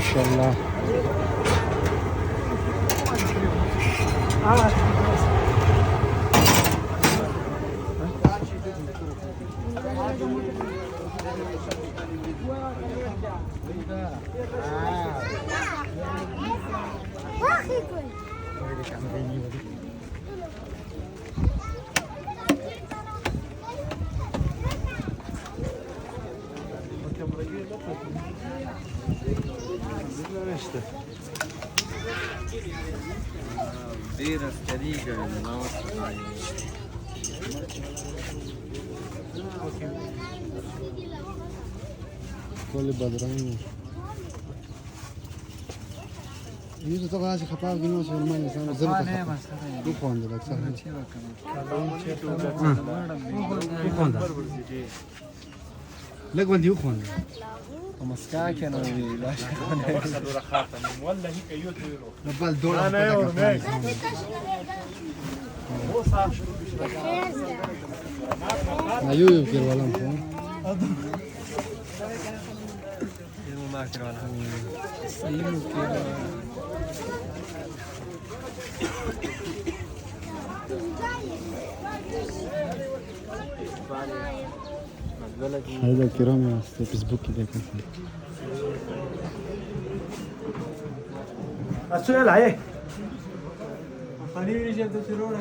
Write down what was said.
شاء الله. Vera Steriga, nossa, كل بدران يجي طبعا هذه خطاب جنوس والمانيا سامع زلمة يخون دلك صح يخون لك ودي يخون مسكاك انا لا ولا هيك يوتيرو نبال دول انا يوم هيك هو صار ايوه يمكن ولا مفهوم ما كان ولا ايوه هذا الكرام يا فيسبوك كده السؤال عليك خليني جد تروح